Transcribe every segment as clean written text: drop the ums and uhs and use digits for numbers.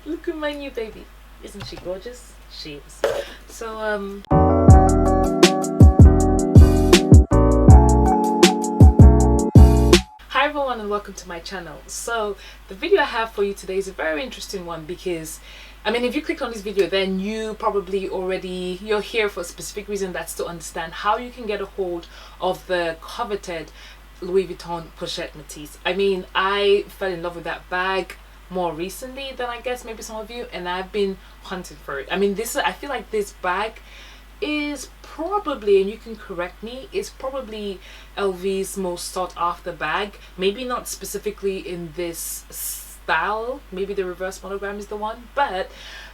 Look at my new baby. Isn't she gorgeous? She is. So hi everyone and welcome to my channel. So the video I have for you today is a very interesting one because if you clicked on this video, then you're here for a specific reason. That's to understand how you can get a hold of the coveted Louis Vuitton Pochette Metis. I fell in love with that bag more recently than I guess maybe some of you, and I've been hunting for it. I feel like this bag is probably, and you can correct me, is probably LV's most sought after bag. Maybe not specifically in this style, maybe the reverse monogram is the one, but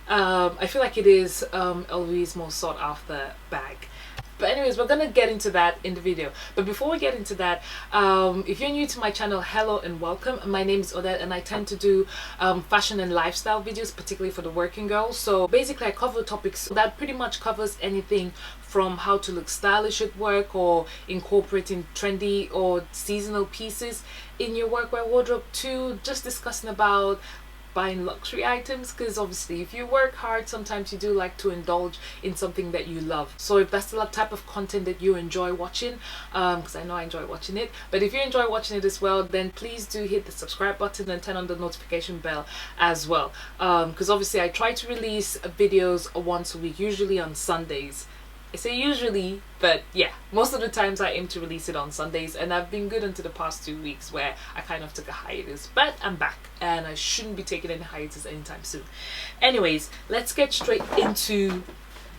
I feel like it is LV's most sought after bag. But anyways, we're gonna get into that in the video. But before we get into that, if you're new to my channel, hello and welcome. My name is Odette and I tend to do fashion and lifestyle videos, particularly for the working girls. So basically I cover topics that pretty much covers anything from how to look stylish at work, or incorporating trendy or seasonal pieces in your workwear wardrobe, to just discussing about buying luxury items, because obviously if you work hard, sometimes you do like to indulge in something that you love. So if that's the type of content that you enjoy watching, because I know I enjoy watching it, but if you enjoy watching it as well, then please do hit the subscribe button and turn on the notification bell as well, because obviously I try to release videos once a week, usually on Sundays. I say usually, but yeah, most of the times I aim to release it on Sundays, and I've been good into the past 2 weeks where I kind of took a hiatus, but I'm back and I shouldn't be taking any hiatus anytime soon. Anyways, let's get straight into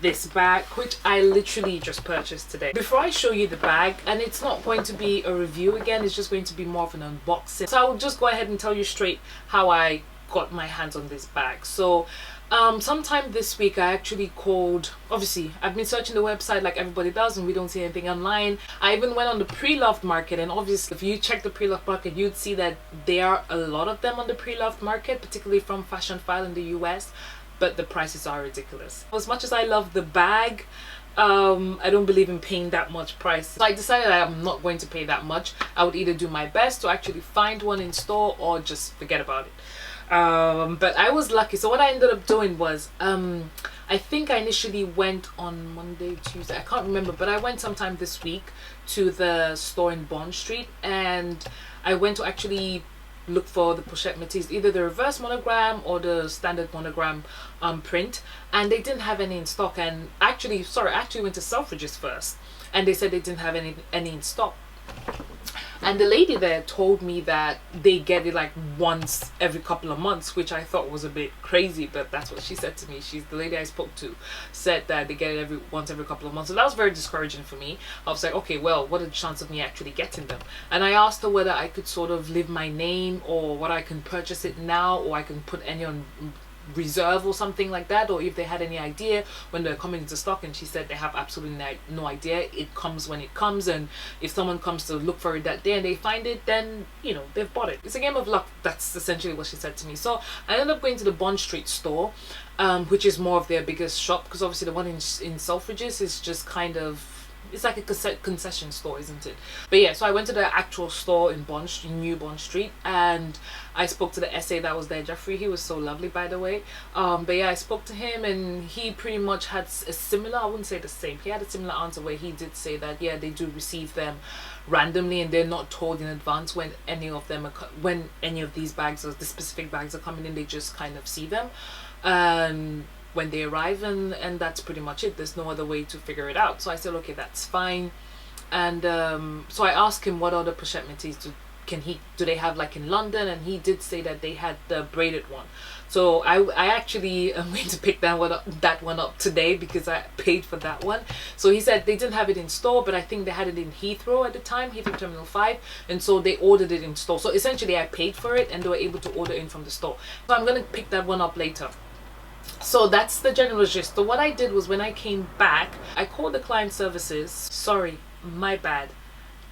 this bag, which I literally just purchased today. Before I show you the bag, and it's not going to be a review again, it's just going to be more of an unboxing, so I will just go ahead and tell you straight how I got my hands on this bag. So sometime this week I actually called, obviously I've been searching the website like everybody does and we don't see anything online. I even went on the pre-loved market, and obviously if you check the pre-loved market, you'd see that there are a lot of them on the pre-loved market, particularly from Fashion File in the US, but the prices are ridiculous. As much as I love the bag, I don't believe in paying that much price. So I decided I'm not going to pay that much. I would either do my best to actually find one in store or just forget about it. But I was lucky. So what I ended up doing was, I think I initially went on Monday, Tuesday, I can't remember, but I went sometime this week to the store in Bond Street, and I went to actually look for the Pochette Metis, either the reverse monogram or the standard monogram print, and they didn't have any in stock. And I actually went to Selfridges first, and they said they didn't have any in stock. And the lady there told me that they get it like once every couple of months, which I thought was a bit crazy, but that's what she said to me. The lady I spoke to said that they get it once every couple of months. So that was very discouraging for me. I was like, okay, well, what are the chances of me actually getting them? And I asked her whether I could sort of leave my name, or whether I can purchase it now, or I can put any on reserve or something like that, or if they had any idea when they're coming into stock. And she said they have absolutely no idea. It comes when it comes, and if someone comes to look for it that day and they find it, then they've bought it. It's a game of luck. That's essentially what she said to me. So I ended up going to the Bond Street store, which is more of their biggest shop, because obviously the one in Selfridges is just kind of, it's like a concession store, isn't it? But yeah, so I went to the actual store in New Bond Street, and I spoke to the SA that was there, Jeffrey. He was so lovely, by the way. But yeah, I spoke to him, and he pretty much had a similar, I wouldn't say the same, he had a similar answer, where he did say that yeah, they do receive them randomly, and they're not told in advance when any of these bags, or the specific bags, are coming in. They just kind of see them when they arrive, and that's pretty much it. There's no other way to figure it out. So I said, okay, that's fine. And so I asked him what other Pochette Metis do they have, like in London, and he did say that they had the braided one. So I actually am going to pick that one up today, because I paid for that one. So he said they didn't have it in store, but I think they had it in Heathrow at the time, Heathrow Terminal 5, and so they ordered it in store. So essentially I paid for it, and they were able to order in from the store. So I'm going to pick that one up later. So that's the general gist. So what I did was, when I came back, I called the client services. Sorry, my bad.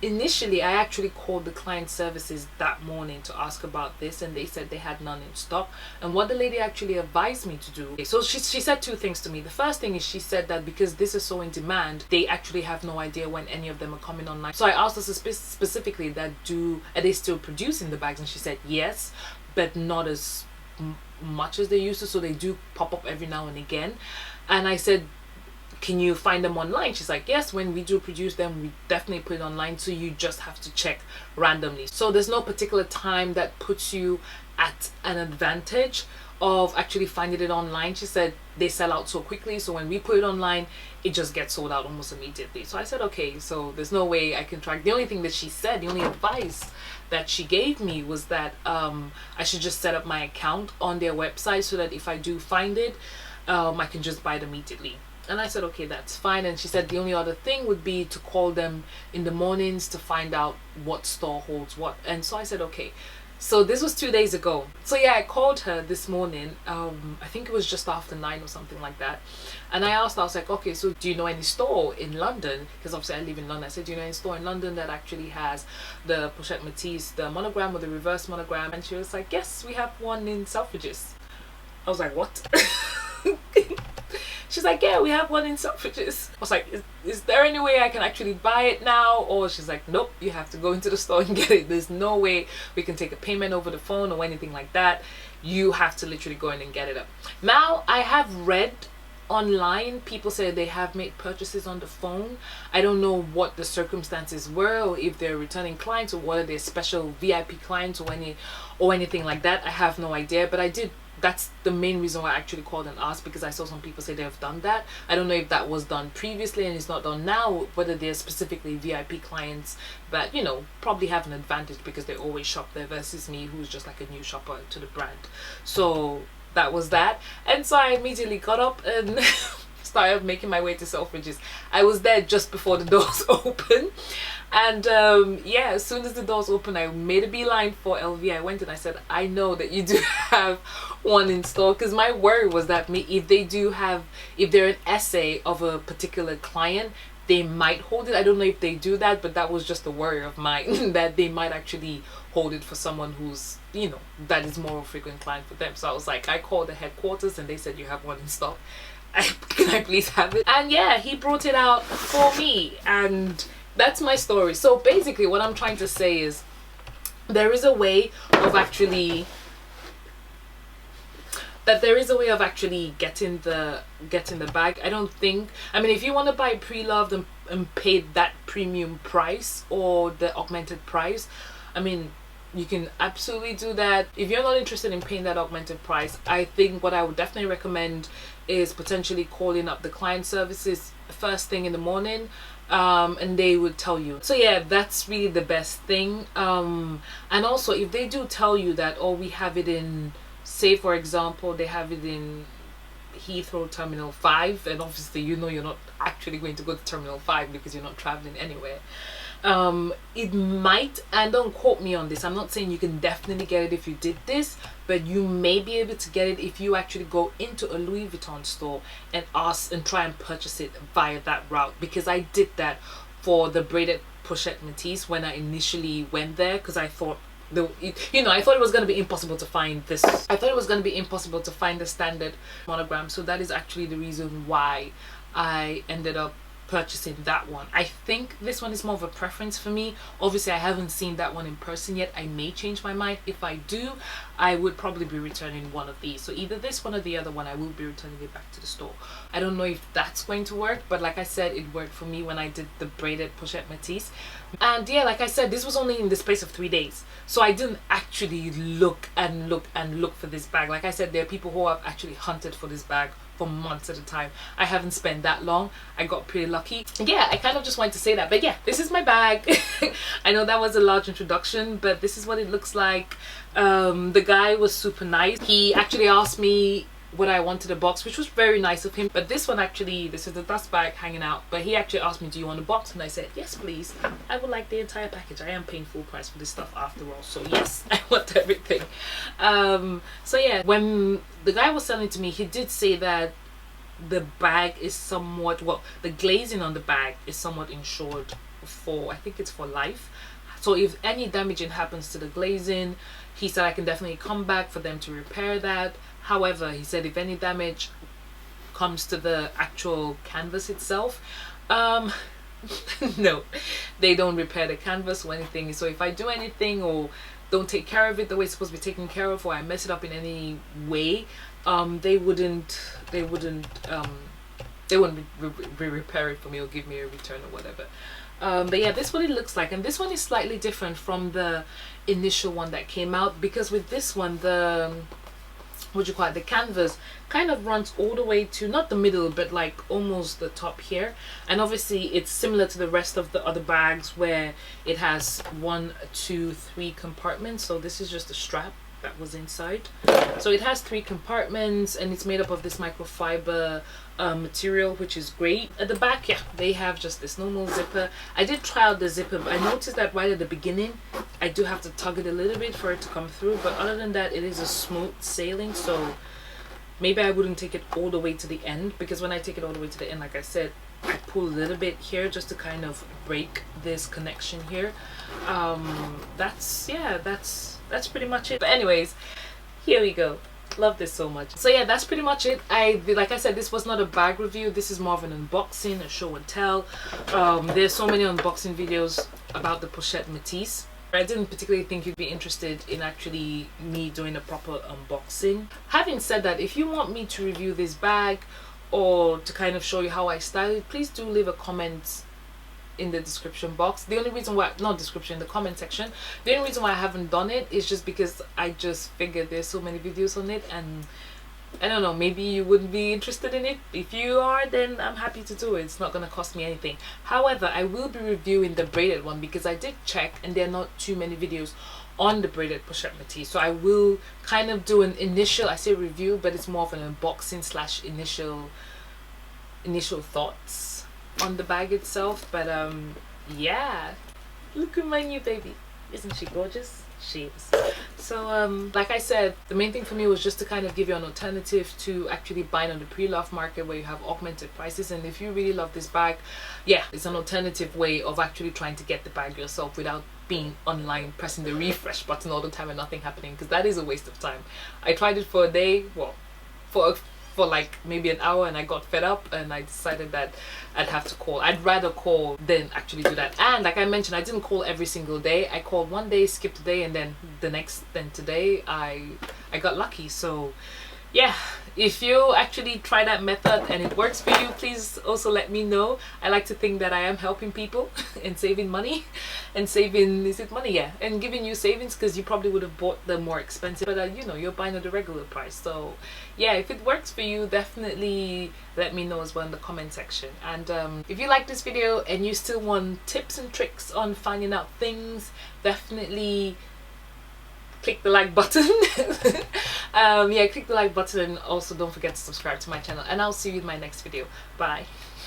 Initially, I actually called the client services that morning to ask about this, and they said they had none in stock. And what the lady actually advised me to do, so she said two things to me. The first thing is, she said that because this is so in demand, they actually have no idea when any of them are coming online. So I asked her specifically that, are they still producing the bags? And she said yes, but not as much as they used to, so they do pop up every now and again. And I said, can you find them online? She's like, yes, when we do produce them, we definitely put it online, so you just have to check randomly. So there's no particular time that puts you at an advantage of actually finding it online. She said they sell out so quickly, so when we put it online, it just gets sold out almost immediately. So I said, okay, so there's no way I can track. The only thing that she said, the only advice that she gave me was that I should just set up my account on their website so that if I do find it, I can just buy it immediately. And I said, okay, that's fine. And she said the only other thing would be to call them in the mornings to find out what store holds what. And so I said, okay. So this was 2 days ago. So yeah, I called her this morning. I think it was just after 9 or something like that. And I asked her, I was like, okay, so do you know any store in London? Because obviously I live in London. I said, do you know any store in London that actually has the Pochette Metis, the monogram or the reverse monogram? And she was like, yes, we have one in Selfridges. I was like, what? She's like, yeah, we have one in Selfridges. I was like, is there any way I can actually buy it now? Or she's like, nope, you have to go into the store and get it. There's no way we can take a payment over the phone or anything like that. You have to literally go in and get it up. Now, I have read online, people say they have made purchases on the phone. I don't know what the circumstances were, or if they're returning clients, or what are their special VIP clients, or anything like that. I have no idea, but that's the main reason why I actually called and asked, because I saw some people say they've done that. I don't know if that was done previously and it's not done now, whether they're specifically VIP clients that, you know, probably have an advantage because they always shop there versus me, who's just like a new shopper to the brand. So that was that. And so I immediately got up and started making my way to Selfridges. I was there just before the doors opened. And yeah, as soon as the doors opened, I made a beeline for LV. I went and I said, I know that you do have one in store, because my worry was that if they're an essay of a particular client, they might hold it. I don't know if they do that, but that was just a worry of mine that they might actually hold it for someone who's, you know, that is more of a frequent client for them. So I was like, I called the headquarters and they said, you have one in stock. Can I please have it? And yeah, he brought it out for me, and that's my story. So basically what I'm trying to say is there is a way of actually getting the bag. I don't think, I mean, if you want to buy pre-loved and pay that premium price or the augmented price, I mean, you can absolutely do that. If you're not interested in paying that augmented price, I think what I would definitely recommend is potentially calling up the client services first thing in the morning, and they would tell you. So yeah, that's really the best thing. And also, if they do tell you that, oh, we have it in, say for example, they have it in Heathrow Terminal 5, and obviously you know you're not actually going to go to Terminal 5 because you're not traveling anywhere. It might, and don't quote me on this, I'm not saying you can definitely get it if you did this, but you may be able to get it if you actually go into a Louis Vuitton store and ask and try and purchase it via that route, because I did that for the braided Pochette Metis when I initially went there, because I thought I thought it was going to be impossible to find this. I thought it was going to be impossible to find the standard monogram. So that is actually the reason why I ended up purchasing that one. I think this one is more of a preference for me. Obviously I haven't seen that one in person yet. I may change my mind. If I do, I would probably be returning one of these. So either this one or the other one, I will be returning it back to the store. I don't know if that's going to work, but like I said, it worked for me when I did the braided Pochette Metis. And yeah, like I said, this was only in the space of 3 days, so I didn't actually look for this bag. Like I said, there are people who have actually hunted for this bag for months at a time. I haven't spent that long. I got pretty lucky. Yeah, I kind of just wanted to say that. But yeah, this is my bag. I know that was a large introduction, but this is what it looks like. The guy was super nice. He actually asked me what I wanted a box, which was very nice of him. But this one actually, this is the dust bag hanging out, but he actually asked me, do you want a box? And I said, yes please, I would like the entire package. I am paying full price for this stuff after all, so yes, I want everything. So yeah, when the guy was selling to me, he did say that the bag is somewhat, well, the glazing on the bag is somewhat insured for, I think it's for life. So if any damaging happens to the glazing, he said I can definitely come back for them to repair that. However, he said if any damage comes to the actual canvas itself, no, they don't repair the canvas or anything. So if I do anything or don't take care of it the way it's supposed to be taken care of, or I mess it up in any way, they wouldn't repair it for me or give me a return or whatever. But yeah, this is what it looks like, and this one is slightly different from the initial one that came out, because with this one, the the canvas kind of runs all the way to not the middle, but like almost the top here. And obviously it's similar to the rest of the other bags where it has 1, 2, 3 compartments. So this is just a strap that was inside. So it has 3 compartments, and it's made up of this microfiber material, which is great. At the back, yeah, they have just this normal zipper. I did try out the zipper, but I noticed that right at the beginning I do have to tug it a little bit for it to come through, but other than that, it is a smooth sailing. So maybe I wouldn't take it all the way to the end, because when I take it all the way to the end, like I said, I pull a little bit here just to kind of break this connection here. That's pretty much it. But anyways, here we go. Love this so much. So yeah, that's pretty much it. Like I said, this was not a bag review. This is more of an unboxing, a show and tell. There's so many unboxing videos about the Pochette Metis. I didn't particularly think you'd be interested in actually me doing a proper unboxing. Having said that, if you want me to review this bag or to kind of show you how I style it, please do leave a comment in the description box. The only reason why, not description, the comment section, the only reason why I haven't done it is just because I just figured there's so many videos on it, and I don't know, maybe you wouldn't be interested in it. If you are, then I'm happy to do it. It's not gonna cost me anything. However, I will be reviewing the braided one, because I did check and there are not too many videos on the braided Pochette Metis. So I will kind of do an initial, I say review, but it's more of an unboxing slash initial thoughts on the bag itself. But yeah, look at my new baby. Isn't she gorgeous? She is. So like I said, the main thing for me was just to kind of give you an alternative to actually buying on the pre-loved market, where you have augmented prices. And if you really love this bag, yeah, it's an alternative way of actually trying to get the bag yourself without being online pressing the refresh button all the time and nothing happening, because that is a waste of time. I tried it for a day, well, for like maybe an hour, and I got fed up and I decided that I'd have to call. I'd rather call than actually do that. And like I mentioned, I didn't call every single day. I called one day, skipped a day, and then today I got lucky. So yeah, if you actually try that method and it works for you, please also let me know. I like to think that I am helping people and saving money, and saving, is it money? Yeah, and giving you savings, because you probably would have bought the more expensive, but you know, you're buying at the regular price. So yeah, if it works for you, definitely let me know as well in the comment section. And if you like this video and you still want tips and tricks on finding out things, definitely click the like button. Yeah, click the like button. Also, don't forget to subscribe to my channel, and I'll see you in my next video. Bye.